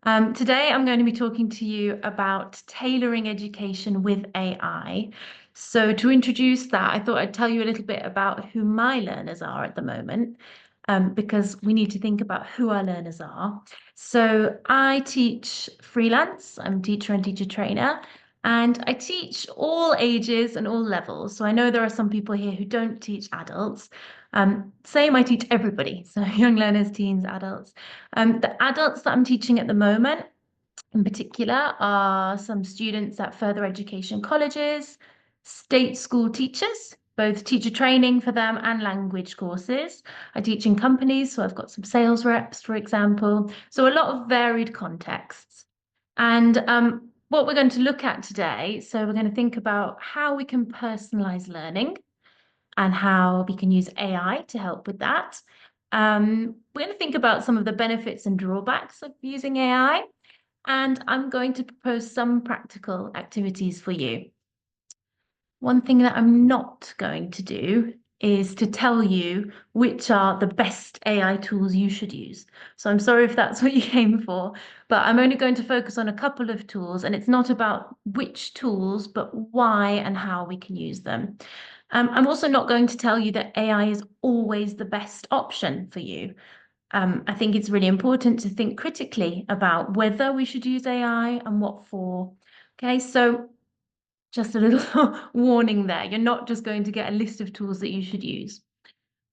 Today, I'm going to be talking to you about tailoring education with AI. So, to introduce that, I thought I'd tell you a little bit about who my learners are at the moment, because we need to think about who our learners are. So, I teach freelance, I'm a teacher and teacher trainer, and I teach all ages and all levels. So, I know there are some people here who don't teach adults. Same, I teach everybody, so young learners, teens, adults. The adults that I'm teaching at the moment, in particular, are some students at further education colleges, state school teachers, both teacher training for them and language courses. I teach in companies, so I've got some sales reps, for example. So a lot of varied contexts. And what we're going to look at today, so we're going to think about how we can personalize learning and how we can use AI to help with that. We're going to think about some of the benefits and drawbacks of using AI, and I'm going to propose some practical activities for you. One thing that I'm not going to do is to tell you which are the best AI tools you should use. So I'm sorry if that's what you came for, but I'm only going to focus on a couple of tools, and it's not about which tools, but why and how we can use them. I'm also not going to tell you that AI is always the best option for you. I think it's really important to think critically about whether we should use AI and what for. Okay, so just a little warning there. You're not just going to get a list of tools that you should use.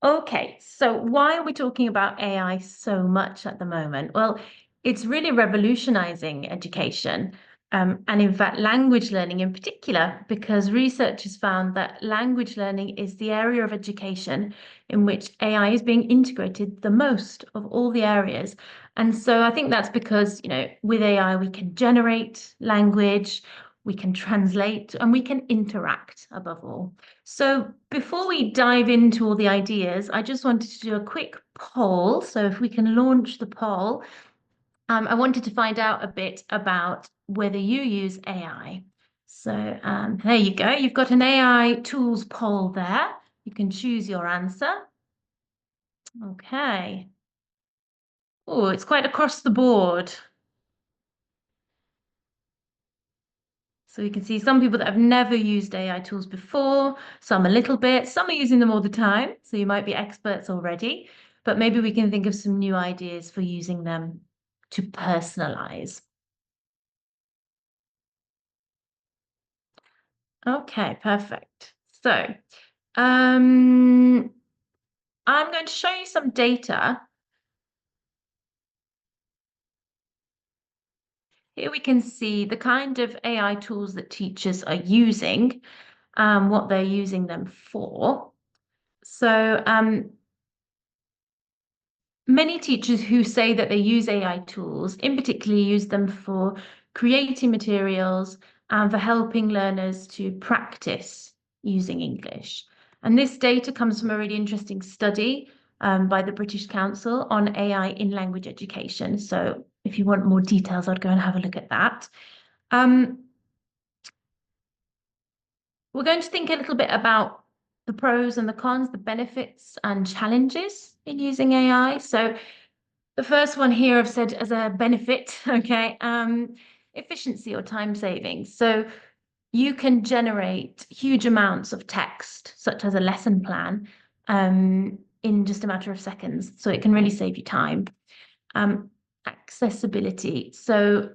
Okay, so why are we talking about AI so much at the moment? Well, it's really revolutionizing education, and in fact, language learning in particular, because research has found that language learning is the area of education in which AI is being integrated the most of all the areas. And so I think that's because, with AI, we can generate language, we can translate, and we can interact above all. So before we dive into all the ideas, I just wanted to do a quick poll. So if we can launch the poll, I wanted to find out a bit about whether you use AI. So there you go. You've got an AI tools poll there. You can choose your answer. Okay. Oh, it's quite across the board. So you can see some people that have never used AI tools before, some a little bit, some are using them all the time. So you might be experts already, but maybe we can think of some new ideas for using them to personalize. Okay, perfect. So um, I'm going to show you some data. Here we can see the kind of AI tools that teachers are using, what they're using them for. So many teachers who say that they use AI tools, in particular, use them for creating materials and for helping learners to practice using English. And this data comes from a really interesting study by the British Council on AI in language education. So if you want more details, I'd go and have a look at that. Um, we're going to think a little bit about the pros and the cons, the benefits and challenges in using AI. So the first one here I've said as a benefit, okay, efficiency or time savings. So you can generate huge amounts of text, such as a lesson plan, in just a matter of seconds. So it can really save you time. Accessibility. So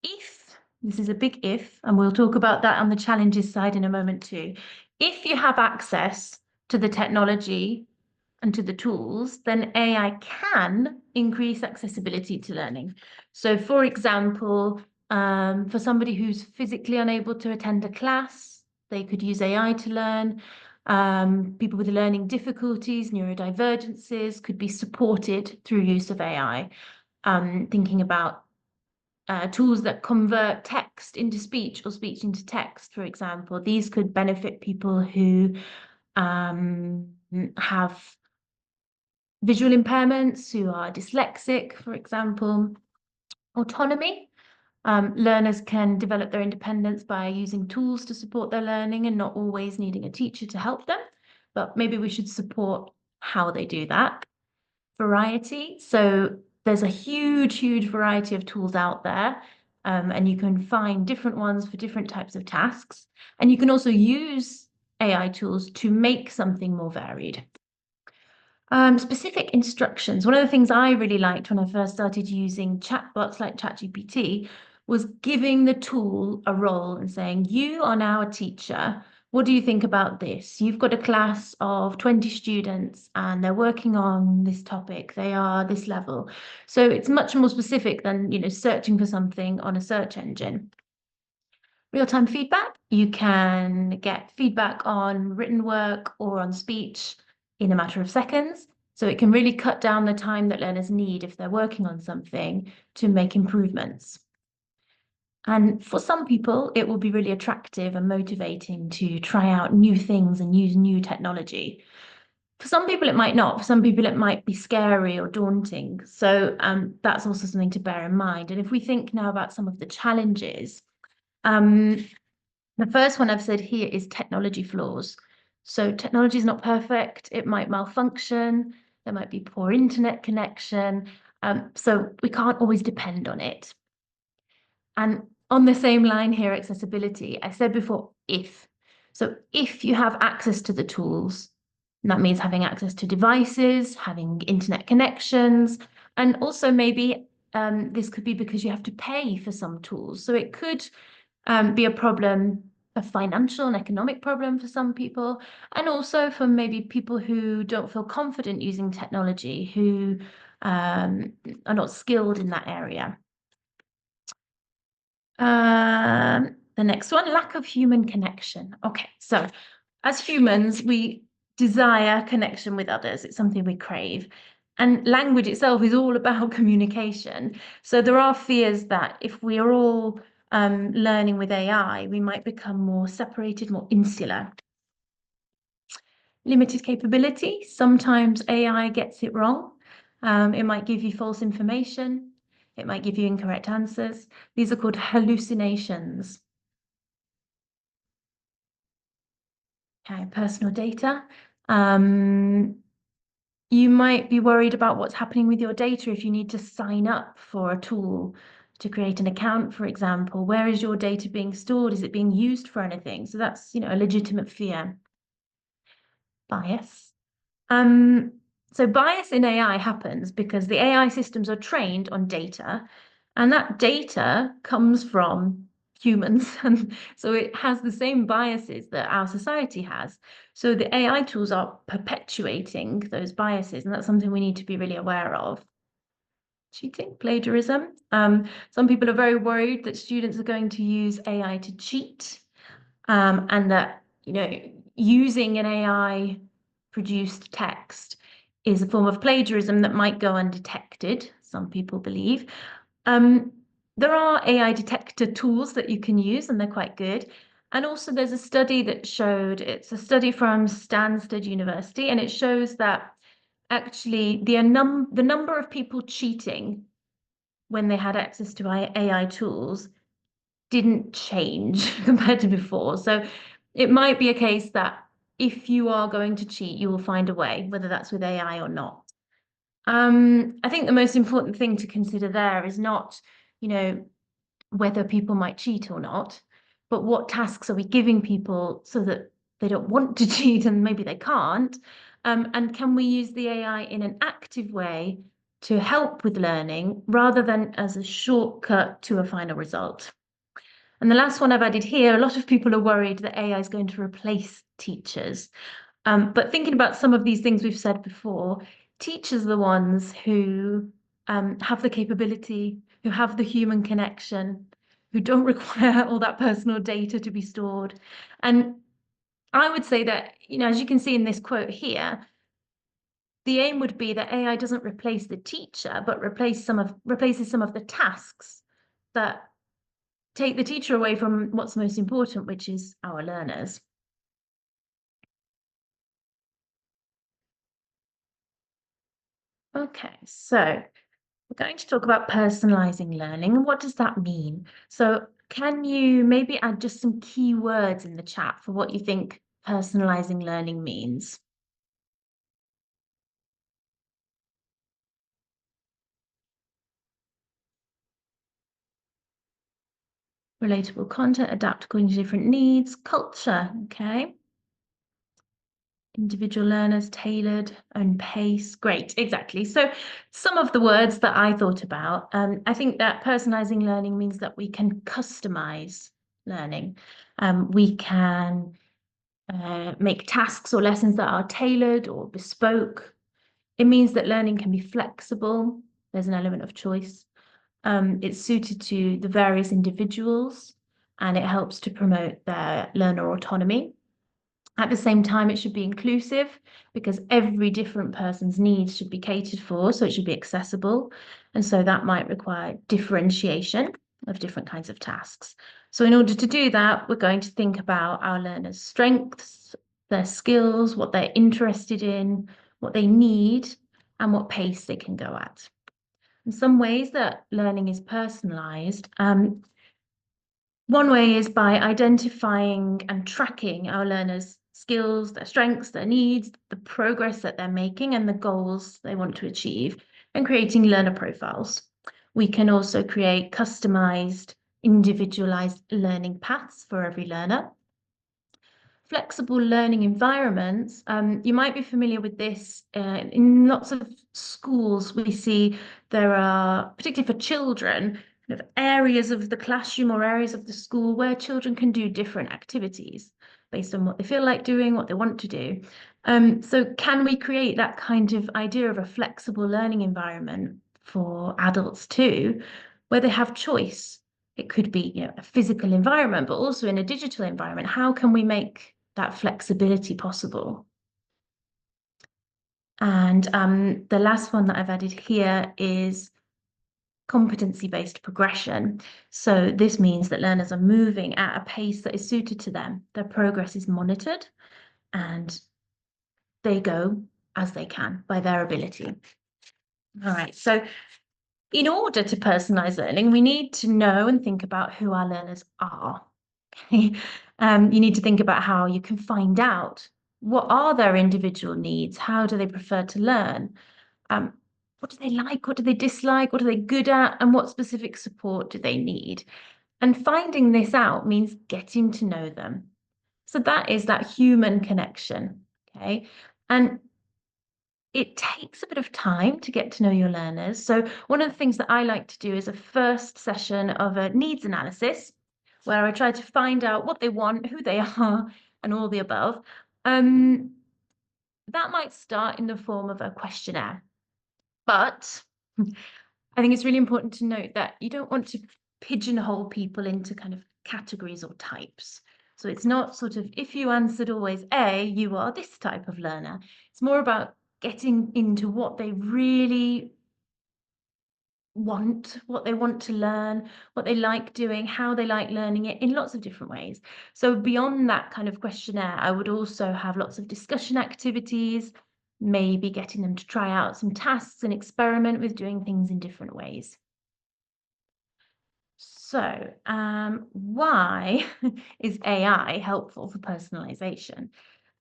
if, this is a big if, and we'll talk about that on the challenges side in a moment too. If you have access to the technology and to the tools, then AI can increase accessibility to learning. So, for example, for somebody who's physically unable to attend a class, they could use AI to learn. People with learning difficulties, neurodivergences could be supported through use of AI. Thinking about tools that convert text into speech or speech into text, for example, these could benefit people who have visual impairments, who are dyslexic, for example. Autonomy. Learners can develop their independence by using tools to support their learning and not always needing a teacher to help them. But maybe we should support how they do that. Variety. So there's a huge variety of tools out there, and you can find different ones for different types of tasks. And you can also use AI tools to make something more varied. Specific instructions. One of the things I really liked when I first started using chatbots like ChatGPT was giving the tool a role and saying, you are now a teacher. What do you think about this? You've got a class of 20 students and they're working on this topic. They are this level. So it's much more specific than, searching for something on a search engine. Real-time feedback. You can get feedback on written work or on speech in a matter of seconds. So it can really cut down the time that learners need if they're working on something to make improvements. And for some people, it will be really attractive and motivating to try out new things and use new technology. For some people, it might not. For some people, it might be scary or daunting. So that's also something to bear in mind. And if we think now about some of the challenges, the first one I've said here is technology flaws. So technology is not perfect. It might malfunction. There might be poor internet connection. So we can't always depend on it. And on the same line here, accessibility, I said before, if. So if you have access to the tools, that means having access to devices, having internet connections, and also maybe this could be because you have to pay for some tools. So it could be a problem, a financial and economic problem for some people, and also for maybe people who don't feel confident using technology, who are not skilled in that area. The next one, lack of human connection. Okay, so as humans, we desire connection with others. It's something we crave. And language itself is all about communication. So there are fears that if we are all learning with AI, we might become more separated, more insular. Limited capability. Sometimes AI gets it wrong. It might give you false information. It might give you incorrect answers. These are called hallucinations. Okay, personal data. You might be worried about what's happening with your data if you need to sign up for a tool to create an account, for example. Where is your data being stored? Is it being used for anything? So that's, a legitimate fear. Bias. So bias in AI happens because the AI systems are trained on data, and that data comes from humans, and so it has the same biases that our society has. So the AI tools are perpetuating those biases, and that's something we need to be really aware of. Cheating, plagiarism. Some people are very worried that students are going to use AI to cheat, and that, using an AI produced text is a form of plagiarism that might go undetected, some people believe. There are AI detector tools that you can use, and they're quite good. And also there's a study that showed, it's a study from Stanford University, and it shows that actually the number of people cheating when they had access to AI tools didn't change compared to before. So it might be a case that if you are going to cheat, you will find a way, whether that's with AI or not. I think the most important thing to consider there is not, whether people might cheat or not, but what tasks are we giving people so that they don't want to cheat and maybe they can't? And can we use the AI in an active way to help with learning rather than as a shortcut to a final result? And the last one I've added here, a lot of people are worried that AI is going to replace teachers. But thinking about some of these things we've said before, teachers are the ones who have the capability, who have the human connection, who don't require all that personal data to be stored. And I would say that, as you can see in this quote here, the aim would be that AI doesn't replace the teacher, but replaces some of the tasks that take the teacher away from what's most important, which is our learners. Okay, so we're going to talk about personalizing learning. And what does that mean? So can you maybe add just some key words in the chat for what you think personalizing learning means? Relatable content, adapt according to different needs, culture, okay. Individual learners, tailored, own pace. Great, exactly. So some of the words that I thought about, I think that personalizing learning means that we can customize learning. We can make tasks or lessons that are tailored or bespoke. It means that learning can be flexible. There's an element of choice. It's suited to the various individuals, and it helps to promote their learner autonomy. At the same time, it should be inclusive because every different person's needs should be catered for, so it should be accessible. And so that might require differentiation of different kinds of tasks. So in order to do that, we're going to think about our learners' strengths, their skills, what they're interested in, what they need, and what pace they can go at. In some ways that learning is personalized. One way is by identifying and tracking our learners' skills, their strengths, their needs, the progress that they're making, and the goals they want to achieve, and creating learner profiles. We can also create customized, individualized learning paths for every learner. Flexible learning environments, you might be familiar with this. In lots of schools, we see there are, particularly for children, kind of areas of the classroom or areas of the school where children can do different activities based on what they feel like doing, what they want to do. So can we create that kind of idea of a flexible learning environment for adults too, where they have choice? It could be, a physical environment, but also in a digital environment. How can we make that flexibility possible? And the last one that I've added here is competency-based progression. So this means that learners are moving at a pace that is suited to them. Their progress is monitored and they go as they can by their ability. All right, so in order to personalize learning, we need to know and think about who our learners are. Okay? You need to think about how you can find out what are their individual needs, how do they prefer to learn, what do they like, what do they dislike, what are they good at, and what specific support do they need. And finding this out means getting to know them. So that is that human connection. Okay. And it takes a bit of time to get to know your learners. So one of the things that I like to do is a first session of a needs analysis where I try to find out what they want, who they are, and all the above. That might start in the form of a questionnaire, but I think it's really important to note that you don't want to pigeonhole people into kind of categories or types. So it's not sort of, if you answered always A, you are this type of learner. It's more about getting into what they really want, what they want to learn, what they like doing, how they like learning it in lots of different ways. So beyond that kind of questionnaire, I would also have lots of discussion activities, maybe getting them to try out some tasks and experiment with doing things in different ways. So, why is AI helpful for personalization?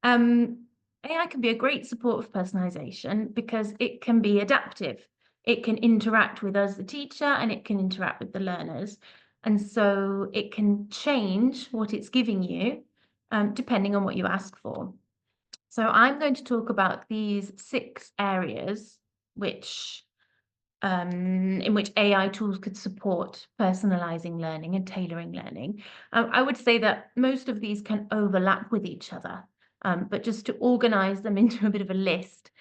AI can be a great support for personalization because it can be adaptive. It can interact with us, the teacher, and it can interact with the learners. And so it can change what it's giving you, depending on what you ask for. So I'm going to talk about these 6 areas which in which AI tools could support personalizing learning and tailoring learning. I would say that most of these can overlap with each other, but just to organize them into a bit of a list,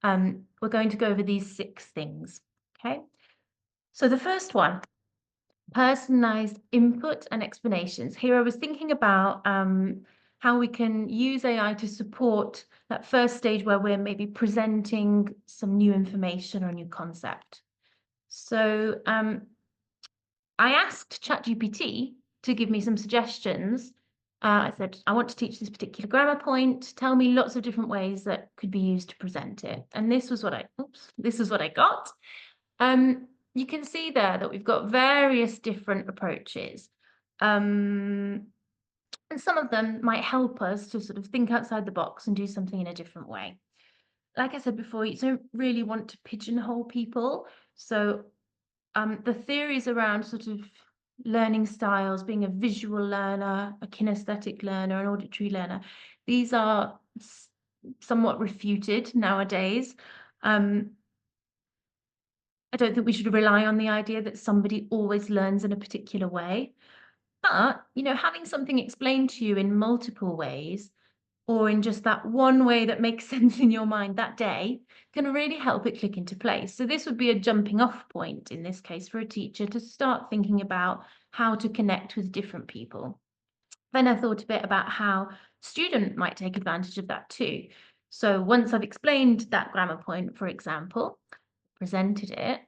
we're going to go over these 6 things. Okay. So the first one, personalized input and explanations. Here I was thinking about how we can use AI to support that first stage where we're maybe presenting some new information or a new concept. So I asked ChatGPT to give me some suggestions. I said, I want to teach this particular grammar point. Tell me lots of different ways that could be used to present it. And this was what I got. You can see there that we've got various different approaches. And some of them might help us to sort of think outside the box and do something in a different way. Like I said before, you don't really want to pigeonhole people. So the theories around sort of learning styles, being a visual learner, a kinesthetic learner, an auditory learner. These are somewhat refuted nowadays. Um, I don't think we should rely on the idea that somebody always learns in a particular way. But, having something explained to you in multiple ways or in just that one way that makes sense in your mind that day can really help it click into place. So, this would be a jumping off point in this case for a teacher to start thinking about how to connect with different people. Then I thought a bit about how student might take advantage of that too. So, once I've explained that grammar point, for example, presented it,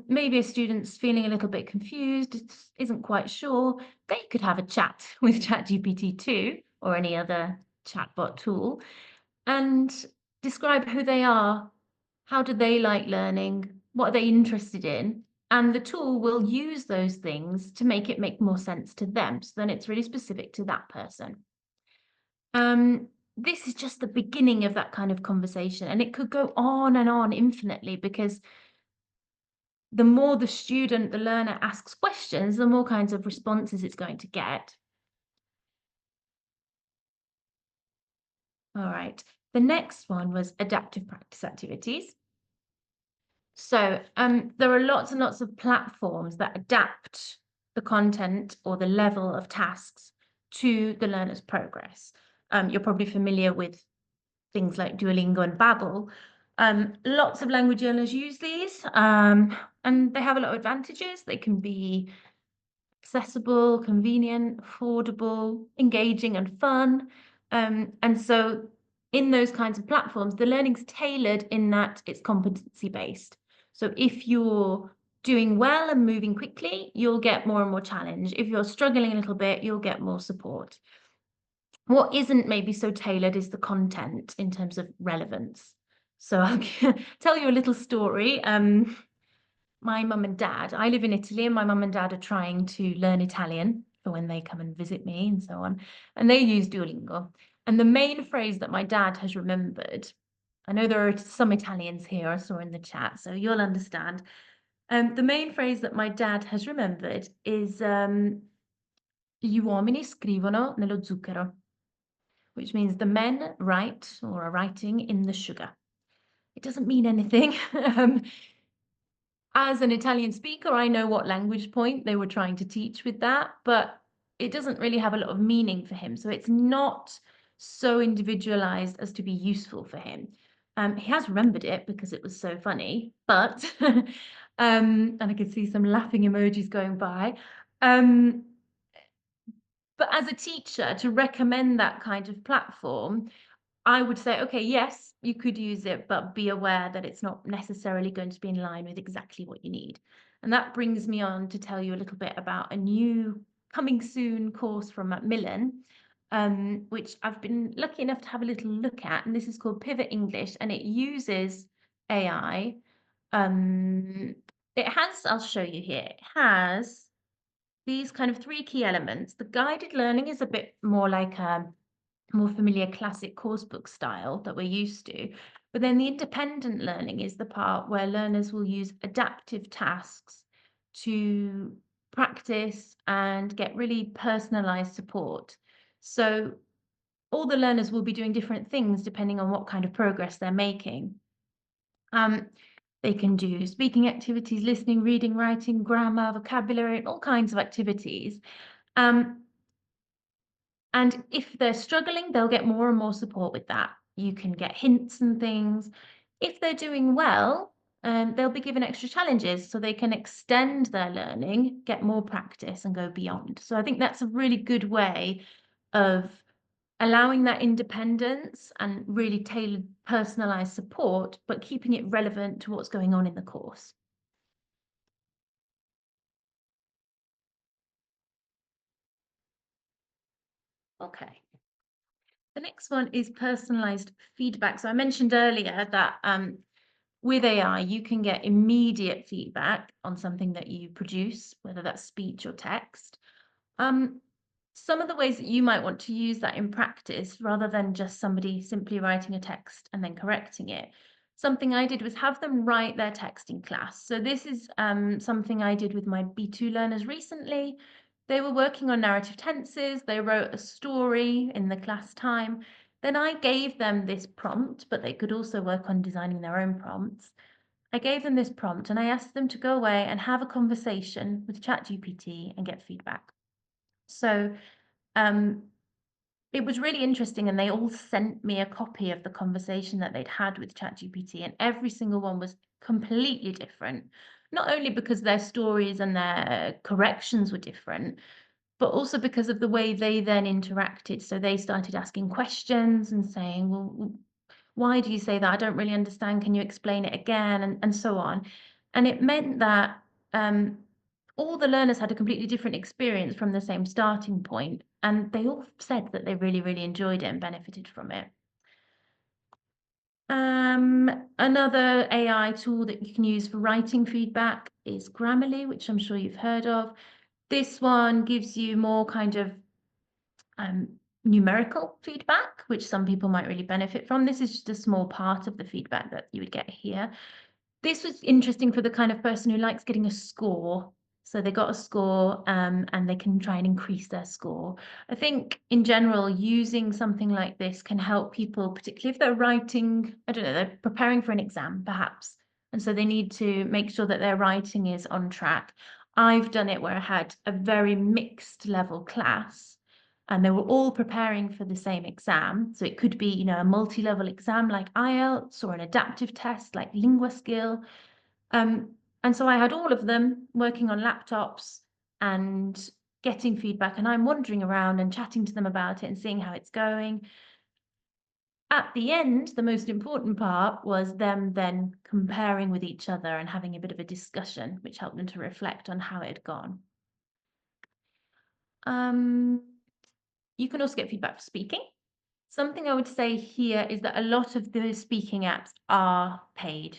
maybe a student's feeling a little bit confused, isn't quite sure, they could have a chat with ChatGPT too, or any other chatbot tool, and describe who they are, how do they like learning, what are they interested in, and the tool will use those things to make it make more sense to them. So then it's really specific to that person. This is just the beginning of that kind of conversation, and it could go on and on infinitely because the more the student, the learner asks questions, the more kinds of responses it's going to get. All right. The next one was adaptive practice activities. So there are lots and lots of platforms that adapt the content or the level of tasks to the learner's progress. You're probably familiar with things like Duolingo and Babbel. Lots of language learners use these, and they have a lot of advantages. They can be accessible, convenient, affordable, engaging, and fun. And so, in those kinds of platforms, the learning's tailored in that it's competency based. So, if you're doing well and moving quickly, you'll get more and more challenge. If you're struggling a little bit, you'll get more support. What isn't maybe so tailored is the content in terms of relevance. So, I'll tell you a little story. My mum and dad, I live in Italy, and my mum and dad are trying to learn Italian for when they come and visit me and so on. And they use Duolingo. And the main phrase that my dad has remembered, I know there are some Italians here, I saw in the chat, so you'll understand. The main phrase that my dad has remembered is gli uomini scrivono nello zucchero, which means the men write or are writing in the sugar. It doesn't mean anything. As an Italian speaker, I know what language point they were trying to teach with that, but it doesn't really have a lot of meaning for him. So it's not so individualized as to be useful for him. He has remembered it because it was so funny, but and I could see some laughing emojis going by. Um, but as a teacher, to recommend that kind of platform, I would say, okay, yes, you could use it, but be aware that it's not necessarily going to be in line with exactly what you need. And that brings me on to tell you a little bit about a new coming soon course from Macmillan, which I've been lucky enough to have a little look at. And this is called Pivot English, and it uses AI. It has, I'll show you here, it has these kind of three key elements. The guided learning is a bit more like a more familiar classic course book style that we're used to. But then the independent learning is the part where learners will use adaptive tasks to practice and get really personalized support. So all the learners will be doing different things depending on what kind of progress they're making. They can do speaking activities, listening, reading, writing, grammar, vocabulary, all kinds of activities. And if they're struggling, they'll get more and more support with that. You can get hints and things. If they're doing well, they'll be given extra challenges so they can extend their learning, get more practice, and go beyond. So I think that's a really good way of allowing that independence and really tailored, personalized support, but keeping it relevant to what's going on in the course. Okay. The next one is personalized feedback. So I mentioned earlier that with AI, you can get immediate feedback on something that you produce, whether that's speech or text. Some of the ways that you might want to use that in practice, rather than just somebody simply writing a text and then correcting it. something I did was have them write their text in class. So this is something I did with my B2 learners recently. They were working on narrative tenses. They wrote a story in the class time. Then I gave them this prompt, but they could also work on designing their own prompts. I gave them this prompt and I asked them to go away and have a conversation with ChatGPT and get feedback. So um, it was really interesting, and they all sent me a copy of the conversation that they'd had with ChatGPT, and every single one was completely different. Not only because their stories and their corrections were different, but also because of the way they then interacted. So they started asking questions and saying, well, why do you say that? I don't really understand. Can you explain it again? And so on. And it meant that um, all the learners had a completely different experience from the same starting point, and they all said that they really, really enjoyed it and benefited from it. Another AI tool that you can use for writing feedback is Grammarly, which I'm sure you've heard of. This one gives you more kind of um, numerical feedback, which some people might really benefit from. This is just a small part of the feedback that you would get here. This was interesting for the kind of person who likes getting a score. So they got a score, and they can try and increase their score. I think in general, using something like this can help people, particularly if they're writing, I don't know, they're preparing for an exam perhaps. And so they need to make sure that their writing is on track. I've done it where I had a very mixed level class and they were all preparing for the same exam. So it could be, a multi-level exam like IELTS or an adaptive test like LinguaSkill. And so I had all of them working on laptops and getting feedback, and I'm wandering around and chatting to them about it and seeing how it's going. At the end, the most important part was them then comparing with each other and having a bit of a discussion, which helped them to reflect on how it had gone. You can also get feedback for speaking. Something I would say here is that a lot of the speaking apps are paid,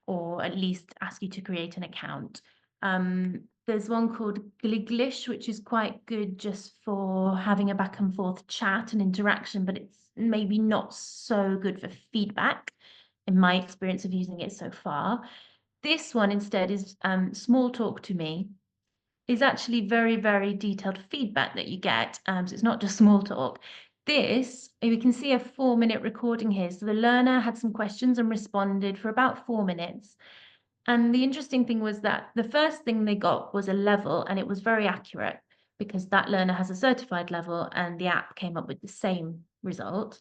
or at least ask you to create an account. There's one called Gliglish, which is quite good just for having a back and forth chat and interaction, but it's maybe not so good for feedback in my experience of using it so far. This one instead is Small Talk to Me, is actually very, very detailed feedback that you get. So it's not just small talk. This, we can see a 4-minute recording here. So the learner had some questions and responded for about 4 minutes. And the interesting thing was that the first thing they got was a level, and it was very accurate because that learner has a certified level and the app came up with the same result.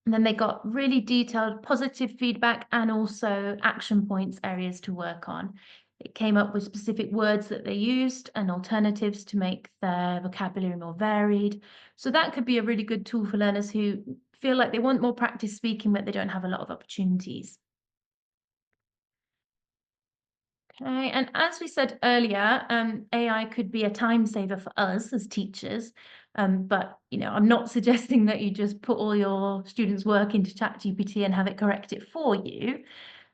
And then they got really detailed positive feedback and also action points, areas to work on. It came up with specific words that they used and alternatives to make their vocabulary more varied. So that could be a really good tool for learners who feel like they want more practice speaking, but they don't have a lot of opportunities. Okay, and as we said earlier, AI could be a time saver for us as teachers, but I'm not suggesting that you just put all your students' work into ChatGPT and have it correct it for you.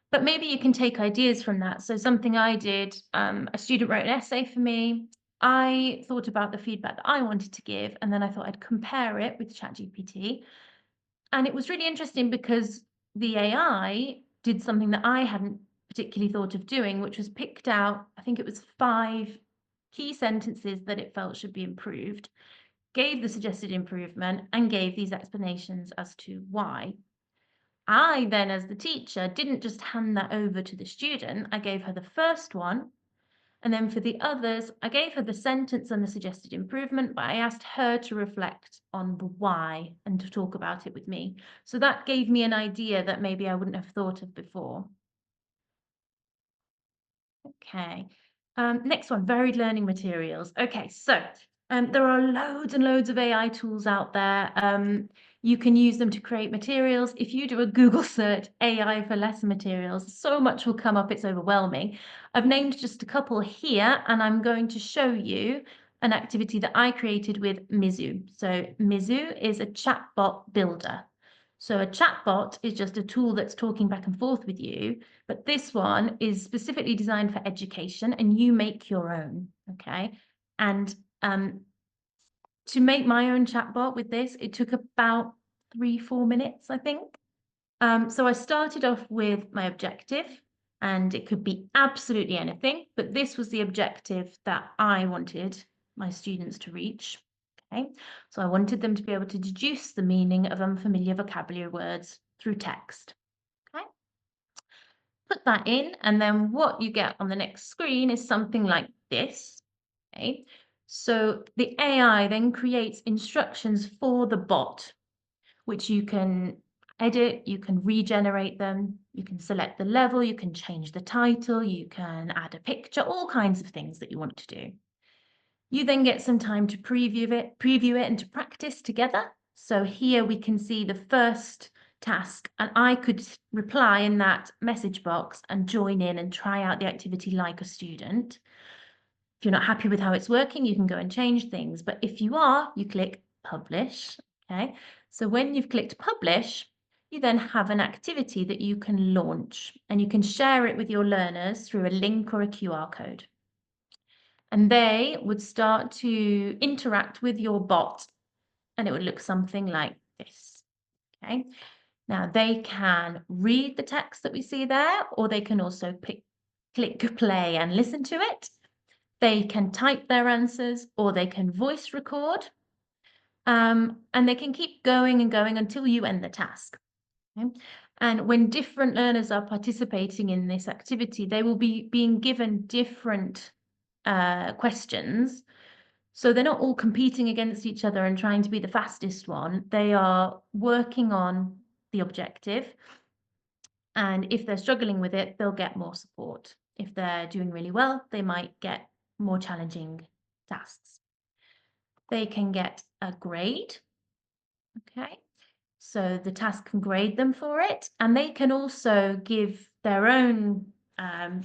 But maybe you can take ideas from that. So something I did, a student wrote an essay for me. I thought about the feedback that I wanted to give, and then I thought I'd compare it with ChatGPT. And it was really interesting because the AI did something that I hadn't particularly thought of doing, which was picked out, I think it was 5 key sentences that it felt should be improved, gave the suggested improvement, and gave these explanations as to why. I then, as the teacher, didn't just hand that over to the student. I gave her the first one, and then for the others, I gave her the sentence and the suggested improvement, but I asked her to reflect on the why and to talk about it with me. So that gave me an idea that maybe I wouldn't have thought of before. Okay. Next one, varied learning materials. Okay, so there are loads and loads of AI tools out there. You can use them to create materials. If you do a Google search, AI for lesson materials, so much will come up, it's overwhelming. I've named just a couple here, and I'm going to show you an activity that I created with Mizu. So Mizu is a chatbot builder. So a chatbot is just a tool that's talking back and forth with you, but this one is specifically designed for education and you make your own, okay? And to make my own chatbot with this, it took about 3-4 minutes, I think. So I started off with my objective, and it could be absolutely anything, but this was the objective that I wanted my students to reach. Okay, so I wanted them to be able to deduce the meaning of unfamiliar vocabulary words through text. Okay, put that in, and then what you get on the next screen is something like this. Okay, so the AI then creates instructions for the bot, which you can edit, you can regenerate them, you can select the level, you can change the title, you can add a picture, all kinds of things that you want to do. You then get some time to preview it and to practice together. So here we can see the first task, and I could reply in that message box and join in and try out the activity like a student. If you're not happy with how it's working, you can go and change things. But if you are, you click publish. Okay. So when you've clicked publish, you then have an activity that you can launch, and you can share it with your learners through a link or a QR code. And they would start to interact with your bot, and it would look something like this. Okay. Now they can read the text that we see there, or they can also click play and listen to it. They can type their answers, or they can voice record, and they can keep going and going until you end the task. Okay? And when different learners are participating in this activity, they will be being given different questions. So they're not all competing against each other and trying to be the fastest one. They are working on the objective. And if they're struggling with it, they'll get more support. If they're doing really well, they might get more challenging tasks. They can get a grade. Okay. So the task can grade them for it, and they can also give their own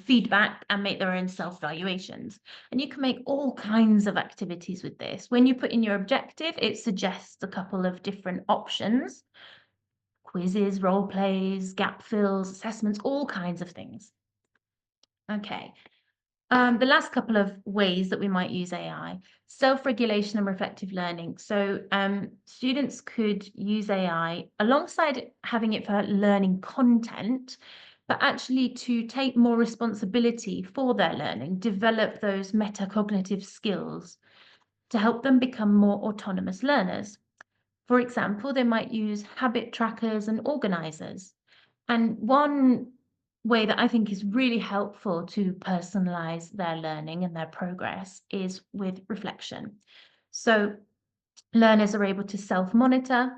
feedback and make their own self-valuations. And you can make all kinds of activities with this. When you put in your objective, it suggests a couple of different options: quizzes, role plays, gap fills, assessments, all kinds of things. Okay. The last couple of ways that we might use AI: self-regulation and reflective learning. So students could use AI alongside having it for learning content, but actually to take more responsibility for their learning, develop those metacognitive skills to help them become more autonomous learners. For example, they might use habit trackers and organizers. And one way that I think is really helpful to personalize their learning and their progress is with reflection. So learners are able to self-monitor,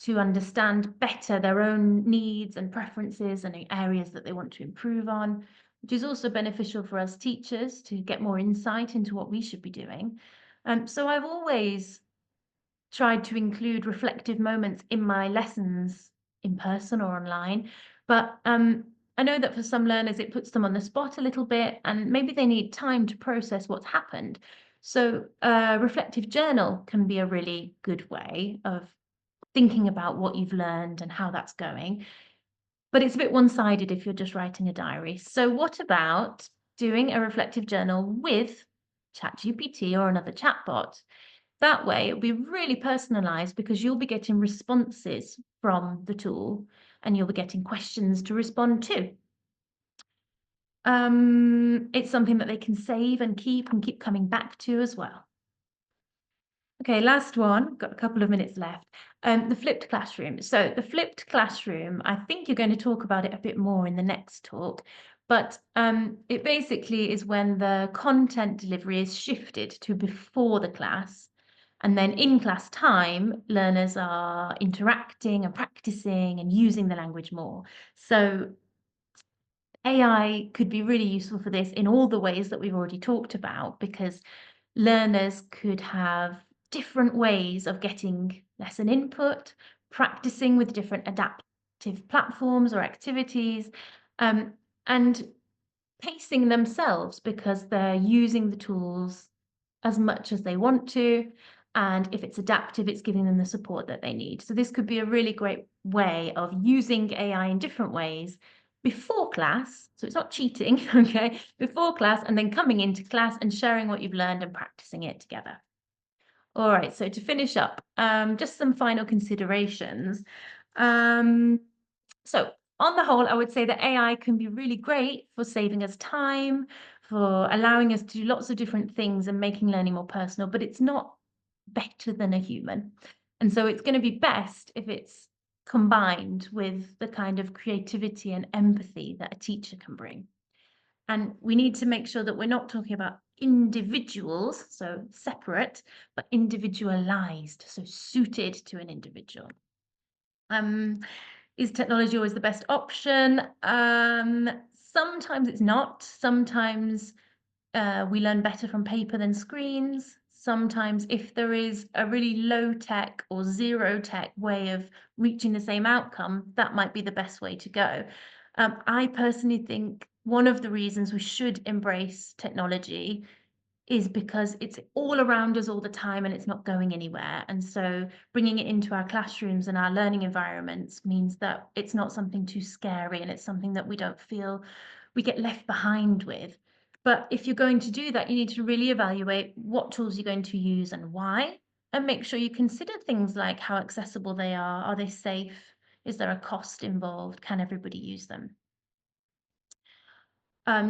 to understand better their own needs and preferences and areas that they want to improve on, which is also beneficial for us teachers to get more insight into what we should be doing. So I've always tried to include reflective moments in my lessons in person or online. But I know that for some learners, it puts them on the spot a little bit, and maybe they need time to process what's happened. So a reflective journal can be a really good way of thinking about what you've learned and how that's going. But it's a bit one-sided if you're just writing a diary. So what about doing a reflective journal with ChatGPT or another chatbot? That way, it'll be really personalized because you'll be getting responses from the tool, and you'll be getting questions to respond to. It's something that they can save and keep coming back to as well. Okay, last one. Got a couple of minutes left. The flipped classroom. So the flipped classroom, I think you're going to talk about it a bit more in the next talk, but it basically is when the content delivery is shifted to before the class. And then in class time, learners are interacting and practicing and using the language more. So AI could be really useful for this in all the ways that we've already talked about, because learners could have different ways of getting lesson input, practicing with different adaptive platforms or activities, and pacing themselves because they're using the tools as much as they want to. And if it's adaptive, it's giving them the support that they need. So this could be a really great way of using AI in different ways before class. So it's not cheating, okay, before class, and then coming into class and sharing what you've learned and practicing it together. All right, so to finish up, just some final considerations. So, on the whole, I would say that AI can be really great for saving us time, for allowing us to do lots of different things and making learning more personal, but it's not better than a human. And so, it's going to be best if it's combined with the kind of creativity and empathy that a teacher can bring. And we need to make sure that we're not talking about individuals, so separate, but individualized, so suited to an individual. Um, is technology always the best option? Sometimes it's not. Sometimes we learn better from paper than screens. Sometimes, if there is a really low tech or zero tech way of reaching the same outcome, that might be the best way to go. I personally think one of the reasons we should embrace technology is because it's all around us all the time and it's not going anywhere. And so bringing it into our classrooms and our learning environments means that it's not something too scary and it's something that we don't feel we get left behind with. But if you're going to do that, you need to really evaluate what tools you're going to use and why, and make sure you consider things like how accessible they are. Are they safe? Is there a cost involved? Can everybody use them?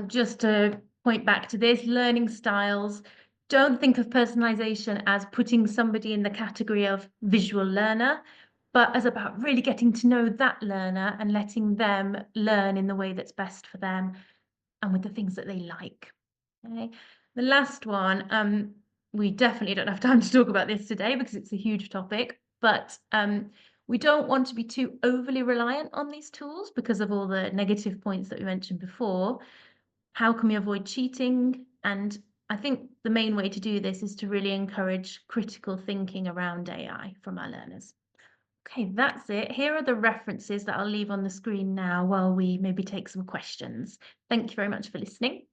Just to point back to this, learning styles. Don't think of personalization as putting somebody in the category of visual learner, but as about really getting to know that learner and letting them learn in the way that's best for them and with the things that they like. Okay. The last one, we definitely don't have time to talk about this today because it's a huge topic, but we don't want to be too overly reliant on these tools because of all the negative points that we mentioned before. How can we avoid cheating? And I think the main way to do this is to really encourage critical thinking around AI from our learners. Okay, that's it. Here are the references that I'll leave on the screen now while we maybe take some questions. Thank you very much for listening.